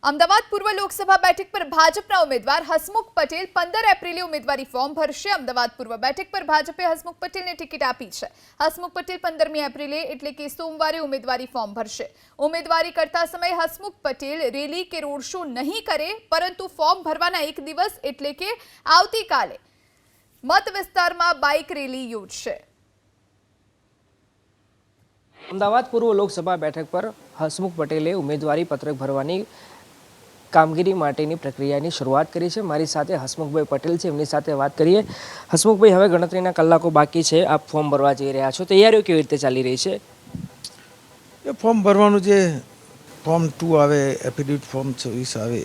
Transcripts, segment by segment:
અમદાવાદ પૂર્વ લોકસભા બેઠક પર ભાજપના ઉમેદવાર હસમુખ પટેલ 15 એપ્રિલે ઉમેદવારી ફોર્મ ભરશે। અમદાવાદ પૂર્વ બેઠક પર ભાજપે હસમુખ પટેલને ટિકિટ આપી છે। હસમુખ પટેલ 15મી એપ્રિલે એટલે કે સોમવારે ઉમેદવારી ફોર્મ ભરશે। ઉમેદવારી કરતા સમયે હસમુખ પટેલ રેલી કે રોડ શો નહીં કરે, પરંતુ ફોર્મ ભરવાના એક દિવસ એટલે કે આવતીકાલે મત વિસ્તારમાં બાઇક રેલી યોજશે। અમદાવાદ પૂર્વ લોકસભા બેઠક પર હસમુખ પટેલે ઉમેદવારી પત્રક ભરવાની કામગીરી માટેની પ્રક્રિયાની શરૂઆત કરી છે। મારી સાથે હસમુખભાઈ પટેલ છે, એમની સાથે વાત કરીએ। હસમુખભાઈ, હવે ગણતરીના કલાકો બાકી છે, આપ ફોર્મ ભરવા જઈ રહ્યા છો, તૈયારીઓ કેવી રીતે ચાલી રહી છે? એ ફોર્મ ભરવાનું જે ફોર્મ 2 આવે, એફિડેવિટ ફોર્મ 26 આવે,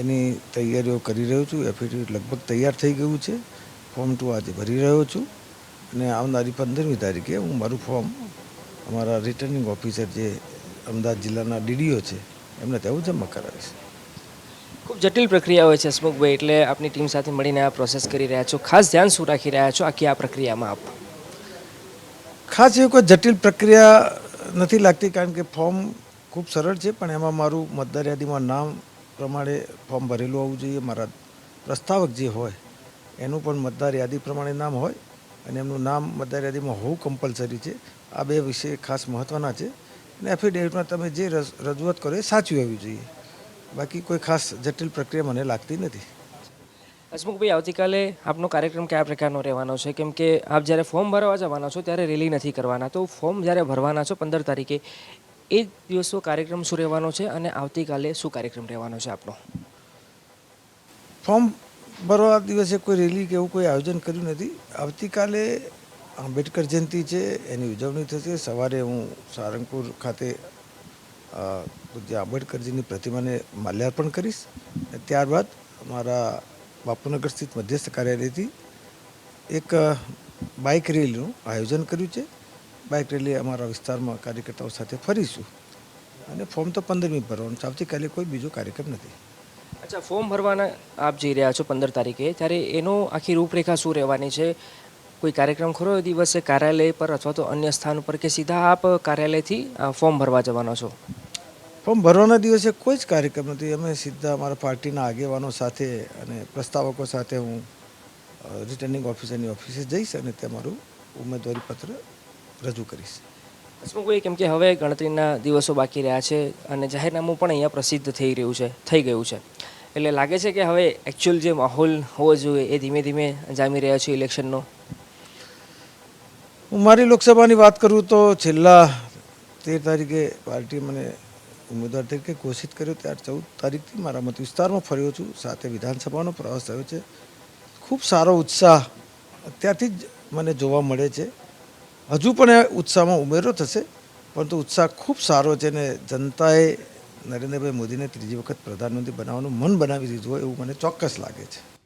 એની તૈયારીઓ કરી રહ્યો છું। એફિડેવિટ લગભગ તૈયાર થઈ ગયું છે। ફોર્મ 2 આજે ભરી રહ્યો છું અને આવનારી 15મી તારીખે હું મારું ફોર્મ અમારા રિટર્નિંગ ઓફિસર જે અમદાવાદ જિલ્લાના ડીડીઓ છે એમને ત્યાં જમા કરાવીશ। ખૂબ જટિલ પ્રક્રિયા હોય છે હસમુખભાઈ, એટલે આપની ટીમ સાથે મળીને આ પ્રોસેસ કરી રહ્યા છો, ખાસ ધ્યાન શું રાખી રહ્યા છો આખી આ પ્રક્રિયામાં આપ? ખાસ એવી કોઈ જટિલ પ્રક્રિયા નથી લાગતી, કારણ કે ફોર્મ ખૂબ સરળ છે, પણ એમાં મારું મતદાર યાદીમાં નામ પ્રમાણે ફોર્મ ભરેલું હોવું જોઈએ। મારા પ્રસ્તાવક જે હોય એનું પણ મતદાર યાદી પ્રમાણે નામ હોય અને એમનું નામ મતદાર યાદીમાં હોવું કમ્પલસરી છે। આ બે વિષય ખાસ મહત્ત્વના છે અને એફિડેવિટમાં તમે જે રજૂઆત કરો એ સાચી હોવી જોઈએ। બાકી કોઈ ખાસ જટિલ પ્રક્રિયા મને લાગતી નથી। હસમુખભાઈ, આવતીકાલે આપનો કાર્યક્રમ કયા પ્રકારનો રહેવાનો છે? કેમ કે આપ જ્યારે ફોર્મ ભરવા જવાના છો ત્યારે રેલી નથી કરવાના, તો ફોર્મ જ્યારે ભરવાના છો 15 તારીખે, એ દિવસો કાર્યક્રમ શું રહેવાનો છે અને આવતીકાલે શું કાર્યક્રમ રહેવાનો છે આપનો? ફોર્મ ભરવા દિવસે કોઈ રેલી કે એવું કોઈ આયોજન કર્યું નથી। આવતીકાલે આંબેડકર જયંતિ છે, એની ઉજવણી થશે। સવારે હું સારંગપુર ખાતે જે આંબેડકરજીની પ્રતિમાને માલ્યાર્પણ કરીશ। ત્યારબાદ અમારા બાપુનગર સ્થિત મધ્યસ્થ કાર્યાલયથી એક બાઇક રેલીનું આયોજન કર્યું છે। બાઇક રેલી અમારા વિસ્તારમાં કાર્યકર્તાઓ સાથે ફરીશું અને ફોર્મ તો 15મી ભરવાનું છે। આવતીકાલે કોઈ બીજો કાર્યક્રમ નથી। અચ્છા, ફોર્મ ભરવાના આપ જઈ રહ્યા છો 15 તારીખે, ત્યારે એનો આખી રૂપરેખા શું રહેવાની છે? કોઈ કાર્યક્રમ ખરો એ દિવસે કાર્યાલય પર અથવા તો અન્ય સ્થાન ઉપર, કે સીધા આપ કાર્યાલયથી ફોર્મ ભરવા જવાનો છો? ફોર્મ ભરવાના દિવસે કોઈ જ કાર્યક્રમ નથી। અમે સીધા અમારા પાર્ટીના આગેવાનો સાથે અને પ્રસ્તાવકો સાથે હું રિટર્નિંગ ઓફિસરની ઓફિસે જઈશ અને તે મારું ઉમેદવારી પત્ર રજૂ કરીશ। હસમુખભાઈ, કેમ કે હવે ગણતરીના દિવસો બાકી રહ્યા છે અને જાહેરનામું પણ અહીંયા પ્રસિદ્ધ થઈ ગયું છે, એટલે લાગે છે કે હવે એકચ્યુઅલ જે માહોલ હોવો જોઈએ એ ધીમે ધીમે જામી રહ્યા છે ઇલેક્શનનો? હું મારી લોકસભાની વાત કરું તો છેલ્લા 13 તારીખે પાર્ટી મને ઉમેદવાર તરીકે ઘોષિત કર્યો, ત્યાર 14 તારીખથી મારા મત વિસ્તારમાં ફર્યો છું, સાથે વિધાનસભાનો પ્રવાસ થયો છે। ખૂબ સારો ઉત્સાહ અત્યારથી જ મને જોવા મળે છે। હજુ પણ એ ઉત્સાહમાં ઉમેરો થશે, પરંતુ ઉત્સાહ ખૂબ સારો છે અને જનતાએ નરેન્દ્રભાઈ મોદીને ત્રીજી વખત પ્રધાનમંત્રી બનાવવાનું મન બનાવી દીધું હોય એવું મને ચોક્કસ લાગે છે।